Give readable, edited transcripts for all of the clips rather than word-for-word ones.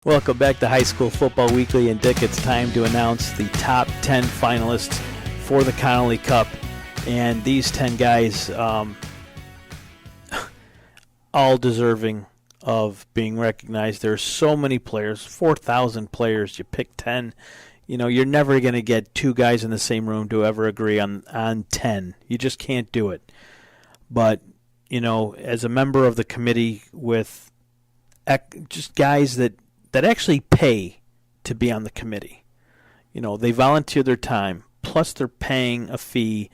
Welcome back to High School Football Weekly, and Dick, it's time to announce the top 10 finalists for the Connolly Cup. And these 10 guys, all deserving of being recognized. There's so many players, 4,000 players. You pick 10. You know, you're never going to get two guys in the same room to ever agree on 10. You just can't do it. But, you know, as a member of the committee with just guys that actually pay to be on the committee. You know, they volunteer their time, plus they're paying a fee,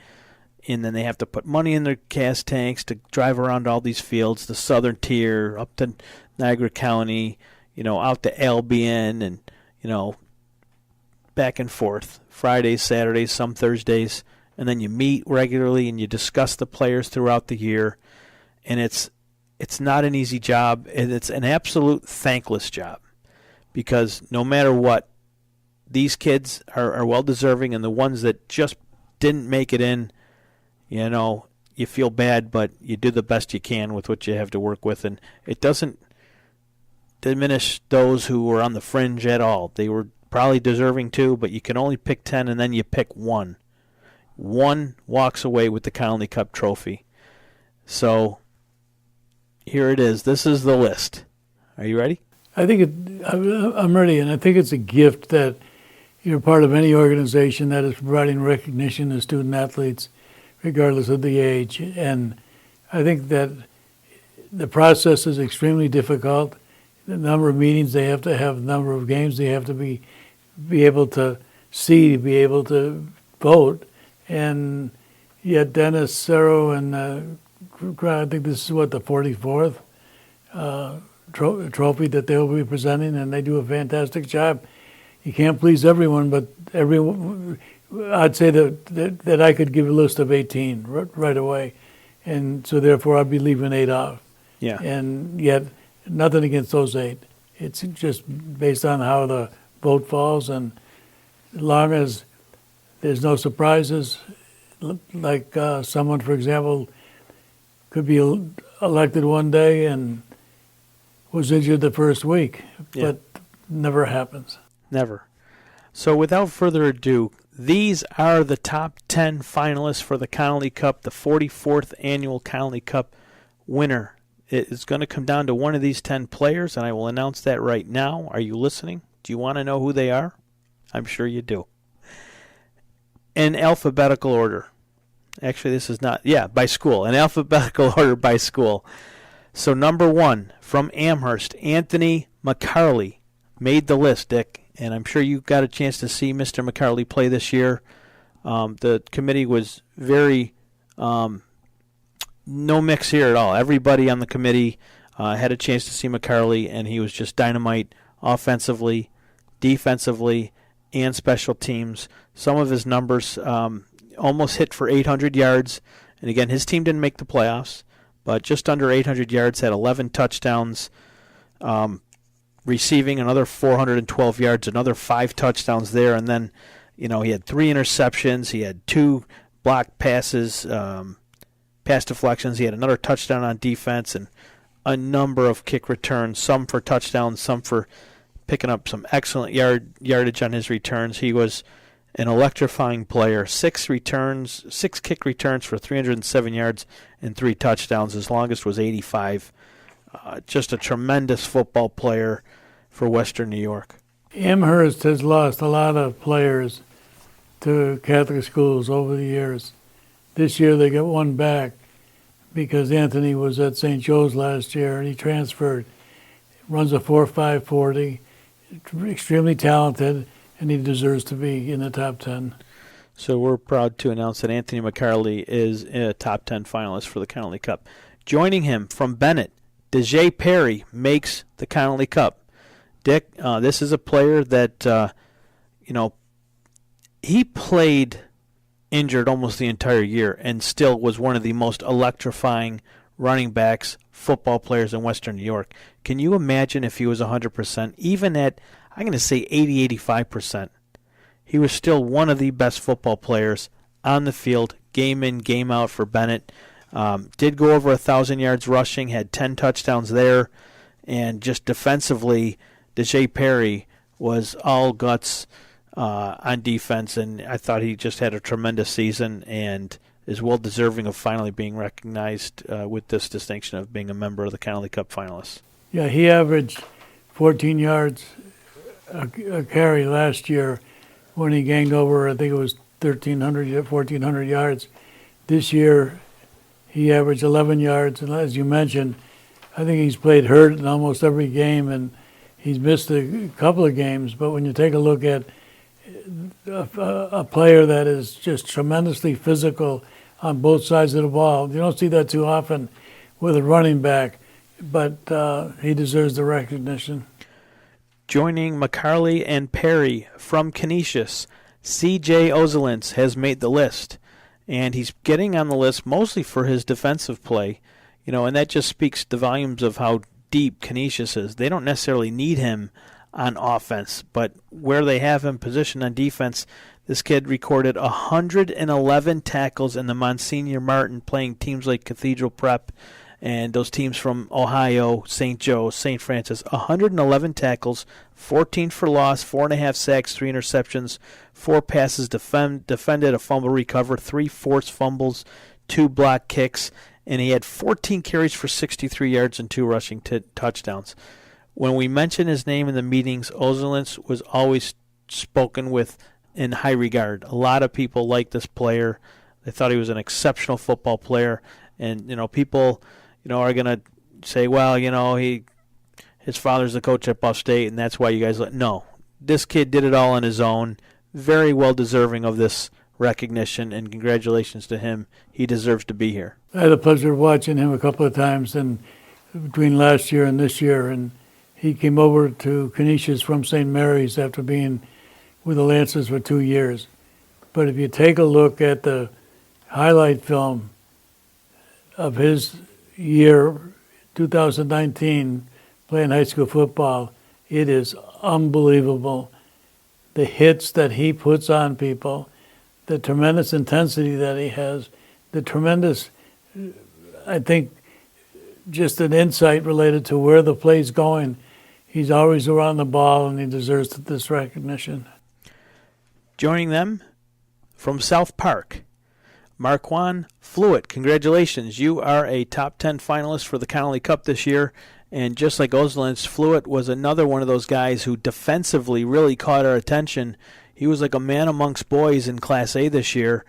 and then they have to put money in their gas tanks to drive around all these fields, the southern tier, up to Niagara County, you know, out to Albion, and, you know, back and forth, Fridays, Saturdays, some Thursdays, and then you meet regularly and you discuss the players throughout the year, and it's not an easy job, and it's an absolute thankless job. Because no matter what, these kids are well-deserving, and the ones that just didn't make it in, you know, you feel bad, but you do the best you can with what you have to work with. And it doesn't diminish those who were on the fringe at all. They were probably deserving too, but you can only pick 10, and then you pick one. One walks away with the Connolly Cup trophy. So here it is. This is the list. Are you ready? I think I'm ready, and I think it's a gift that you're part of any organization that is providing recognition to student athletes, regardless of the age. And I think that the process is extremely difficult. The number of meetings they have to have, the number of games they have to be able to see, be able to vote. And yet Dennis, Cerro, and I think this is the 44th trophy that they'll be presenting, and they do a fantastic job. You can't please everyone, but I'd say that I could give a list of 18 right away, and so therefore I'd be leaving 8 off. Yeah. And yet, nothing against those 8. It's just based on how the vote falls, and as long as there's no surprises, like someone, for example, could be elected one day and was injured the first week, but never happens. Never. So without further ado, these are the top 10 finalists for the Connolly Cup, the 44th annual Connolly Cup winner. It is going to come down to one of these 10 players, and I will announce that right now. Are you listening? Do you want to know who they are? I'm sure you do. In alphabetical order. Actually, this is not, by school. In alphabetical order by school. So number 1, from Amherst, Anthony McCauley made the list, Dick, and I'm sure you got a chance to see Mr. McCauley play this year. The committee was very no mix here at all. Everybody on the committee had a chance to see McCauley, and he was just dynamite offensively, defensively, and special teams. Some of his numbers almost hit for 800 yards, and again, his team didn't make the playoffs, but just under 800 yards, had 11 touchdowns, receiving another 412 yards, another 5 touchdowns there, and then, you know, he had 3 interceptions, he had 2 blocked passes, pass deflections, he had another touchdown on defense, and a number of kick returns, some for touchdowns, some for picking up some excellent yardage on his returns. He was an electrifying player. 6 kick returns for 307 yards and 3 touchdowns. His longest was 85. Just a tremendous football player for Western New York. Amherst has lost a lot of players to Catholic schools over the years. This year they got one back because Anthony was at St. Joe's last year and he transferred. Runs a 4.5 40, extremely talented, and he deserves to be in the top 10. So we're proud to announce that Anthony McCauley is a top 10 finalist for the Connolly Cup. Joining him from Bennett, DeJay Perry makes the Connolly Cup. Dick, this is a player that, he played injured almost the entire year and still was one of the most electrifying running backs, football players in Western New York. Can you imagine if he was 100%, even at, I'm going to say 80, 85%? He was still one of the best football players on the field, game in, game out for Bennett. Did go over 1,000 yards rushing, had 10 touchdowns there, and just defensively Dejae Perry was all guts on defense, and I thought he just had a tremendous season and is well deserving of finally being recognized with this distinction of being a member of the Connolly Cup finalists. Yeah, he averaged 14 yards a carry last year when he gained over, I think it was 1,400 yards. This year, he averaged 11 yards, and as you mentioned, I think he's played hurt in almost every game, and he's missed a couple of games. But when you take a look at a player that is just tremendously physical on both sides of the ball, you don't see that too often with a running back, but he deserves the recognition. Joining McCauley and Perry from Canisius, C.J. Ozelins has made the list, and he's getting on the list mostly for his defensive play, and that just speaks the volumes of how deep Canisius is. They don't necessarily need him on offense, but where they have him positioned on defense, this kid recorded 111 tackles in the Monsignor Martin, playing teams like Cathedral Prep and those teams from Ohio, St. Joe, St. Francis. 111 tackles, 14 for loss, 4.5 sacks, 3 interceptions, 4 passes defended, a fumble recover, 3 forced fumbles, 2 block kicks, and he had 14 carries for 63 yards and 2 rushing touchdowns. When we mention his name in the meetings, Ozelins was always spoken with in high regard. A lot of people liked this player. They thought he was an exceptional football player, and people are going to say, well, his father's the coach at Buff State, and that's why you guys no. This kid did it all on his own. Very well deserving of this recognition, and congratulations to him. He deserves to be here. I had the pleasure of watching him a couple of times and between last year and this year, and he came over to Canisius from St. Mary's after being with the Lancers for 2 years. But if you take a look at the highlight film of his year, 2019, playing high school football, it is unbelievable. The hits that he puts on people, the tremendous intensity that he has, the tremendous, I think, just an insight related to where the play's going. He's always around the ball, and he deserves this recognition. Joining them from South Park, Marquand Fluitt. Congratulations. You are a top 10 finalist for the Connolly Cup this year. And just like Ozelins, Fluitt was another one of those guys who defensively really caught our attention. He was like a man amongst boys in Class A this year,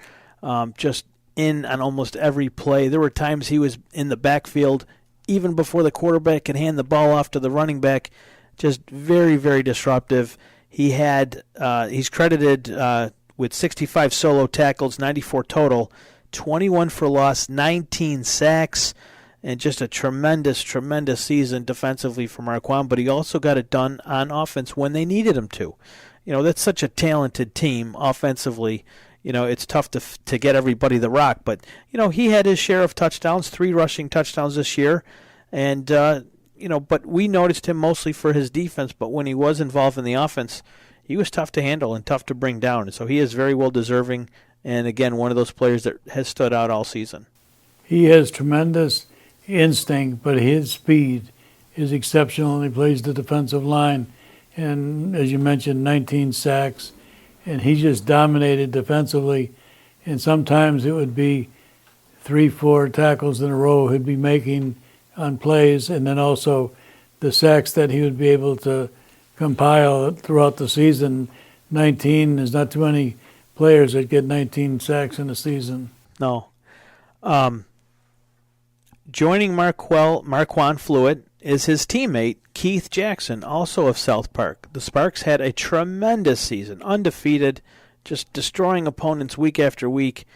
just in on almost every play. There were times he was in the backfield even before the quarterback could hand the ball off to the running back. Just very, very disruptive. He's credited with 65 solo tackles, 94 total, 21 for loss, 19 sacks, and just a tremendous, tremendous season defensively for Marquand. But he also got it done on offense when they needed him to. That's such a talented team offensively. It's tough to get everybody the rock. But, he had his share of touchdowns, 3 rushing touchdowns this year. And, but we noticed him mostly for his defense. But when he was involved in the offense, he was tough to handle and tough to bring down. And so he is very well deserving. And, again, one of those players that has stood out all season. He has tremendous instinct, but his speed is exceptional, and he plays the defensive line. And as you mentioned, 19 sacks, and he just dominated defensively. And sometimes it would be 3-4 tackles in a row he'd be making on plays, and then also the sacks that he would be able to compile throughout the season. 19 is not too many players that get 19 sacks in a season. No. Joining Marquand Fluitt is his teammate, Keith Jackson, also of South Park. The Sparks had a tremendous season, undefeated, just destroying opponents week after week.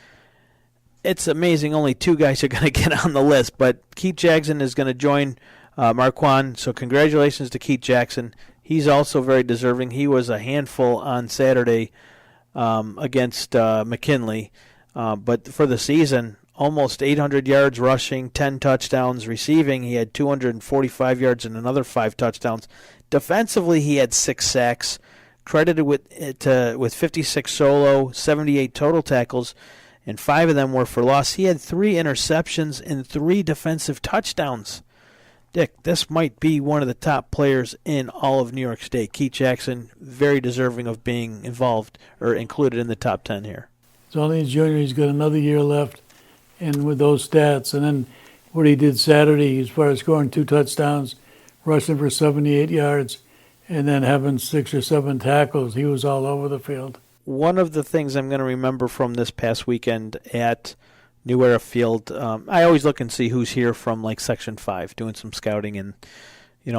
It's amazing only 2 guys are going to get on the list, but Keith Jackson is going to join Marquand, so congratulations to Keith Jackson. He's also very deserving. He was a handful on Saturday against McKinley, but for the season, almost 800 yards rushing, 10 touchdowns receiving. He had 245 yards and another 5 touchdowns. Defensively, he had 6 sacks, credited with 56 solo, 78 total tackles, and 5 of them were for loss. He had 3 interceptions and 3 defensive touchdowns. Dick, this might be one of the top players in all of New York State. Keith Jackson, very deserving of being involved or included in the top 10 here. He's only a junior. He's got another year left, and with those stats, and then what he did Saturday as far as scoring 2 touchdowns, rushing for 78 yards, and then having 6 or 7 tackles, he was all over the field. One of the things I'm going to remember from this past weekend at New Era Field, I always look and see who's here from like Section 5, doing some scouting, and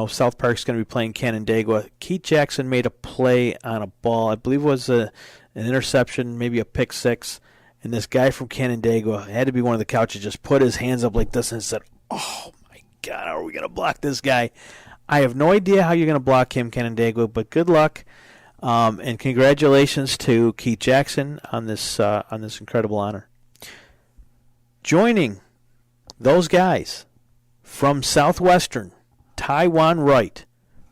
South Park's going to be playing Canandaigua. Keith Jackson made a play on a ball, I believe it was an interception, maybe a pick six, and this guy from Canandaigua had to be one of the couches, just put his hands up like this and said, "Oh my God, how are we going to block this guy?" I have no idea how you're going to block him, Canandaigua, but good luck. And congratulations to Keith Jackson on this incredible honor. Joining those guys from Southwestern, Taiwan Wright.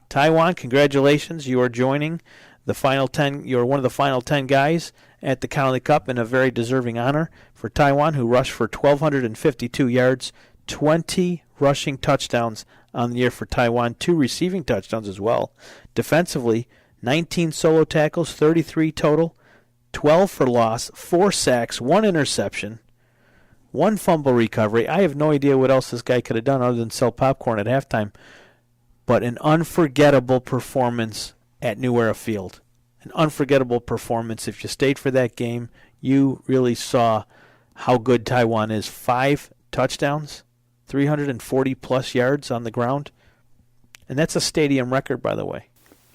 Taiwan, congratulations. You are joining the final 10. You are one of the final 10 guys at the Connolly Cup, and a very deserving honor for Taiwan, who rushed for 1,252 yards, 20 rushing touchdowns on the year for Taiwan, 2 receiving touchdowns as well. Defensively, 19 solo tackles, 33 total, 12 for loss, 4 sacks, 1 interception, 1 fumble recovery. I have no idea what else this guy could have done other than sell popcorn at halftime. But an unforgettable performance at New Era Field. An unforgettable performance. If you stayed for that game, you really saw how good Taiwan is. 5 touchdowns, 340-plus yards on the ground. And that's a stadium record, by the way.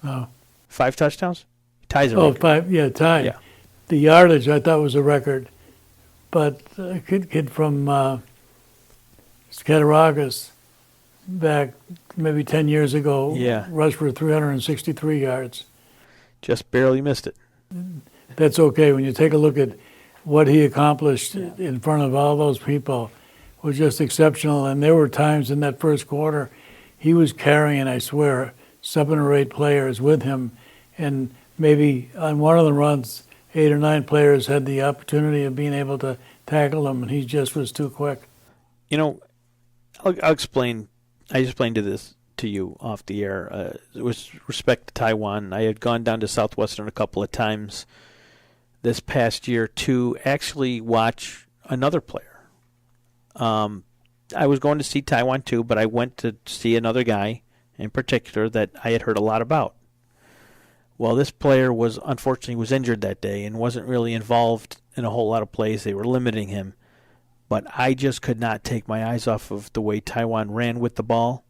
Oh. 5 touchdowns? Ties a record. 5, yeah, tied. Yeah. The yardage I thought was a record. But a kid from Scatteraugus back maybe 10 years ago rushed for 363 yards. Just barely missed it. That's okay. When you take a look at what he accomplished in front of all those people, was just exceptional. And there were times in that first quarter he was carrying, I swear, 7 or 8 players with him. And maybe on one of the runs, 8 or 9 players had the opportunity of being able to tackle him, and he just was too quick. I'll explain. I explained this to you off the air. With respect to Taiwan, I had gone down to Southwestern a couple of times this past year to actually watch another player. I was going to see Taiwan too, but I went to see another guy in particular that I had heard a lot about. Well, this player was injured that day and wasn't really involved in a whole lot of plays. They were limiting him. But I just could not take my eyes off of the way Taiwan ran with the ball.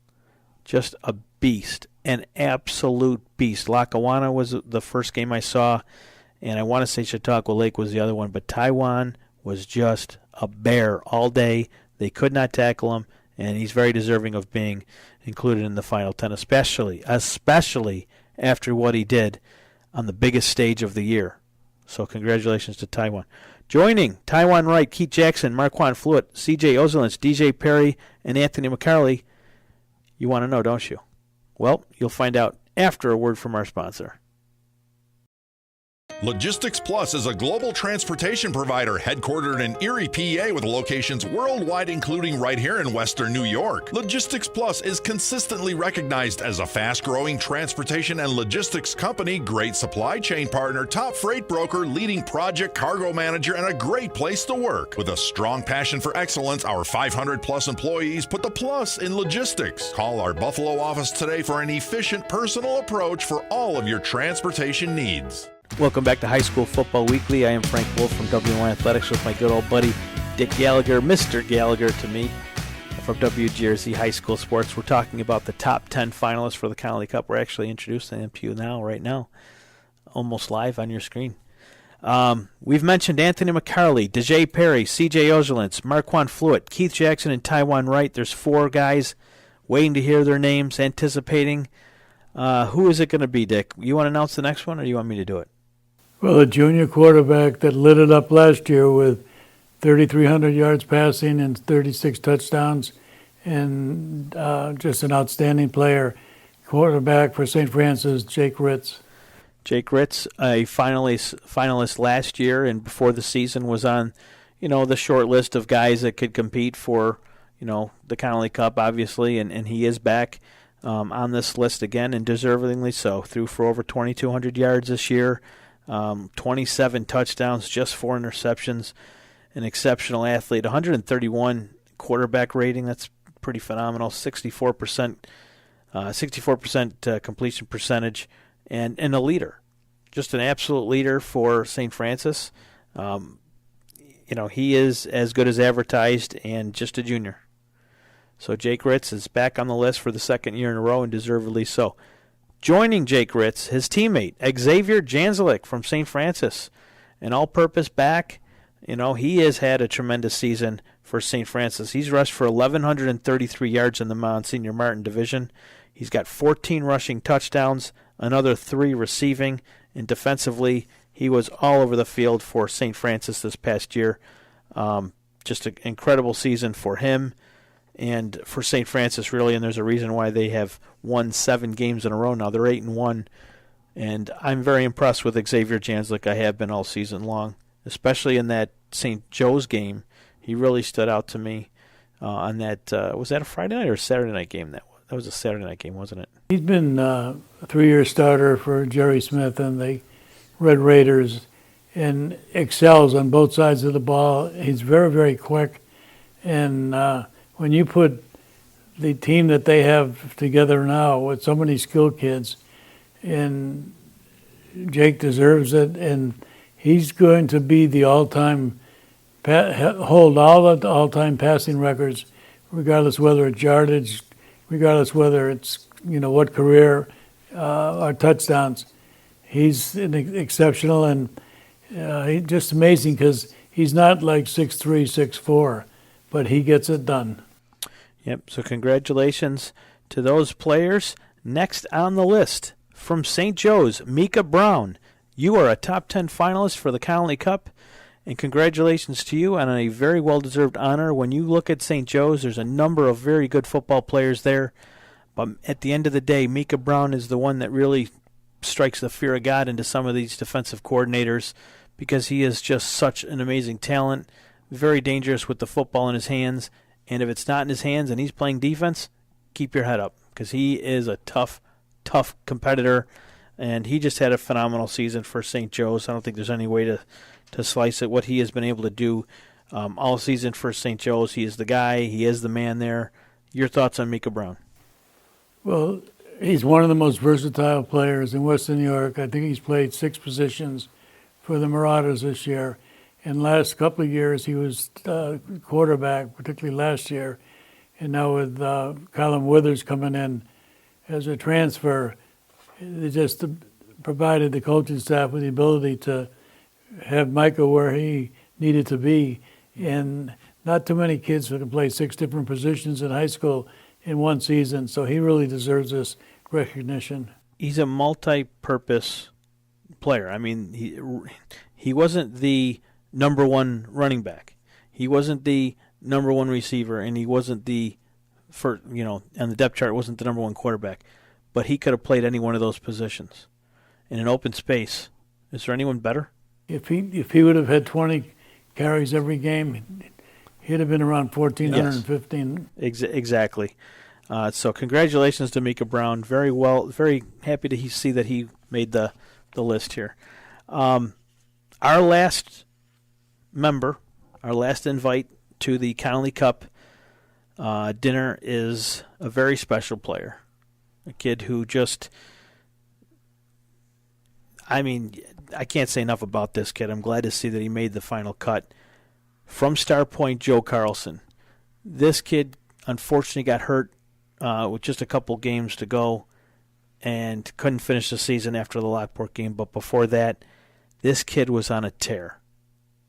Just a beast, an absolute beast. Lackawanna was the first game I saw, and I want to say Chautauqua Lake was the other one. But Taiwan was just a bear all day. They could not tackle him, and he's very deserving of being included in the final 10, especially after what he did on the biggest stage of the year. So congratulations to Taiwan. Joining Taiwan Wright, Keith Jackson, Marquand Fluitt, C.J. Ozelins, D.J. Perry, and Anthony McCauley. You want to know, don't you? Well, you'll find out after a word from our sponsor. Logistics Plus is a global transportation provider headquartered in Erie, PA, with locations worldwide, including right here in Western New York. Logistics Plus is consistently recognized as a fast-growing transportation and logistics company, great supply chain partner, top freight broker, leading project cargo manager, and a great place to work. With a strong passion for excellence, our 500-plus employees put the plus in logistics. Call our Buffalo office today for an efficient, personal approach for all of your transportation needs. Welcome back to High School Football Weekly. I am Frank Wolf from WNY Athletics with my good old buddy Dick Gallagher, Mr. Gallagher to me, from WGRZ High School Sports. We're talking about the top 10 finalists for the Connolly Cup. We're actually introducing them to you right now, almost live on your screen. We've mentioned Anthony McCauley, DJ Perry, C.J. Ozelins, Marquand Fluitt, Keith Jackson, and Taiwan Wright. There's 4 guys waiting to hear their names, anticipating. Who is it going to be, Dick? You want to announce the next one, or do you want me to do it? Well, a junior quarterback that lit it up last year with 3,300 yards passing and 36 touchdowns, and just an outstanding player. Quarterback for St. Francis, Jake Ritz. Jake Ritz, a finalist last year, and before the season was on, the short list of guys that could compete for, the Connolly Cup, obviously, and he is back on this list again, and deservingly so. Threw for over 2,200 yards this year, 27 touchdowns, just 4 interceptions, an exceptional athlete, 131 quarterback rating. That's pretty phenomenal. 64% completion percentage, and a leader, just an absolute leader for St. Francis. He is as good as advertised, and just a junior. So Jake Ritz is back on the list for the second year in a row, and deservedly so. Joining Jake Ritz, his teammate, Xavier Janzelik from St. Francis, an all-purpose back. He has had a tremendous season for St. Francis. He's rushed for 1,133 yards in the Monsignor Martin division. He's got 14 rushing touchdowns, another 3 receiving, and defensively, he was all over the field for St. Francis this past year. Just an incredible season for him and for St. Francis, really, and there's a reason why they have won 7 games in a row now. They're 8-1, and I'm very impressed with Xavier Janzelik. I have been all season long, especially in that St. Joe's game. He really stood out to me on that. Was that a Friday night or a Saturday night game? That was a Saturday night game, wasn't it? He's been a 3-year starter for Jerry Smith and the Red Raiders, and excels on both sides of the ball. He's very, very quick, and when you put the team that they have together now with so many skilled kids, and Jake deserves it, and he's going to be the hold all the all-time passing records, regardless whether it's yardage, regardless whether it's what career or touchdowns. He's exceptional, and he's just amazing because he's not like 6'3", 6'4", but he gets it done. Yep, so congratulations to those players. Next on the list, from St. Joe's, Mica Brown. You are a top 10 finalist for the Connolly Cup, and congratulations to you on a very well-deserved honor. When you look at St. Joe's, there's a number of very good football players there, but at the end of the day, Mica Brown is the one that really strikes the fear of God into some of these defensive coordinators, because he is just such an amazing talent, very dangerous with the football in his hands, and if it's not in his hands and he's playing defense, keep your head up, because he is a tough competitor, and he just had a phenomenal season for St. Joe's. I don't think there's any way to slice it, what he has been able to do all season for St. Joe's. He is the guy. He is the man there. Your thoughts on Mica Brown? Well, he's one of the most versatile players in Western New York. I think he's played 6 positions for the Marauders this year. In the last couple of years, he was quarterback, particularly last year. And now with Colin Withers coming in as a transfer, they just provided the coaching staff with the ability to have Mica where he needed to be. And not too many kids who can play 6 different positions in high school in one season, so he really deserves this recognition. He's a multi-purpose player. I mean, he wasn't the number 1 running back. He wasn't the number 1 receiver, and he wasn't on the depth chart, wasn't the number 1 quarterback. But he could have played any one of those positions in an open space. Is there anyone better? If he would have had 20 carries every game, he'd have been around 1,415. Yes. Exactly. So congratulations to Mica Brown. Very happy to see that he made the list here. Our last member, our last invite to the Connolly Cup dinner is a very special player. A kid who I can't say enough about this kid. I'm glad to see that he made the final cut. From Star Point, Joe Carlson. This kid unfortunately got hurt with just a couple games to go and couldn't finish the season after the Lockport game. But before that, this kid was on a tear.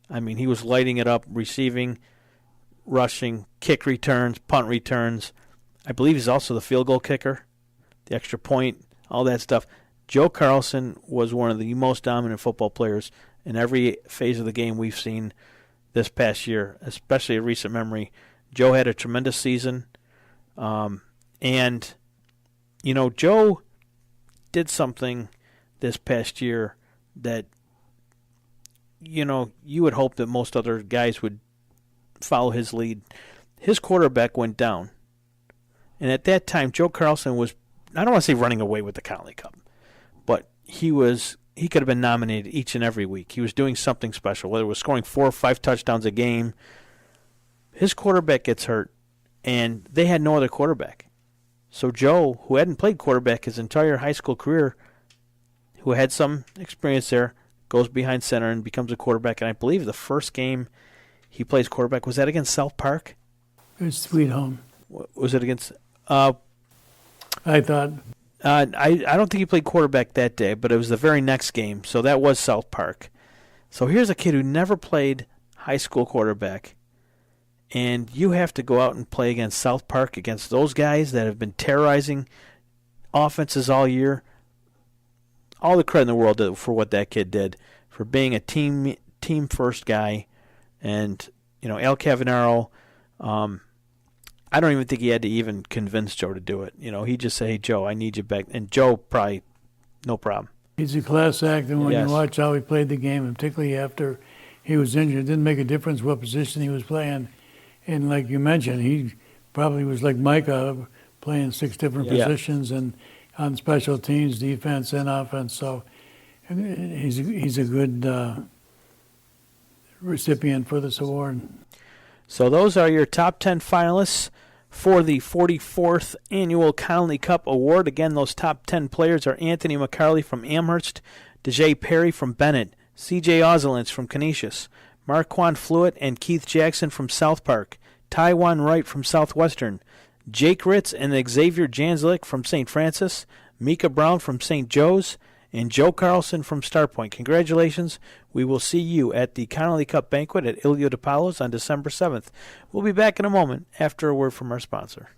I mean, he was lighting it up, receiving, rushing, kick returns, punt returns. I believe he's also the field goal kicker, the extra point, all that stuff. Joe Carlson was one of the most dominant football players in every phase of the game we've seen this past year, especially in recent memory. Joe had a tremendous season. And, Joe did something this past year that, you would hope that most other guys would follow his lead. his quarterback went down. And at that time, Joe Carlson was, I don't want to say running away with the Connolly Cup, but he could have been nominated each and every week. He was doing something special, whether it was scoring 4 or 5 touchdowns a game. His quarterback gets hurt, and they had no other quarterback. So Joe, who hadn't played quarterback his entire high school career, who had some experience there, goes behind center and becomes a quarterback. And I believe the first game he plays quarterback, was that against South Park? It was Sweet Home. Was it against... I thought. I don't think he played quarterback that day, but it was the very next game, so that was South Park. So here's a kid who never played high school quarterback, and you have to go out and play against South Park, against those guys that have been terrorizing offenses all year. All the credit in the world for what that kid did, for being a team first guy, and Al Cavanaro. I don't even think he had to even convince Joe to do it. He just said, "Hey, Joe, I need you back." And Joe probably, no problem. He's a class act, and when Yes. you watch how he played the game, and particularly after he was injured, it didn't make a difference what position he was playing. And like you mentioned, he probably was like Mica, playing 6 different Yeah. positions and on special teams, defense and offense. So he's a good recipient for this award. So those are your top 10 finalists for the 44th Annual Connolly Cup Award. Again, those top 10 players are Anthony McCauley from Amherst, DJ Perry from Bennett, CJ Ozelins from Canisius, Marquand Fluitt and Keith Jackson from South Park, Taiwan Wright from Southwestern, Jake Ritz and Xavier Janslick from St. Francis, Mica Brown from St. Joe's, and Joe Carlson from Starpoint. Congratulations. We will see you at the Connolly Cup banquet at Ilio DiPaolo's on December 7th. We'll be back in a moment after a word from our sponsor.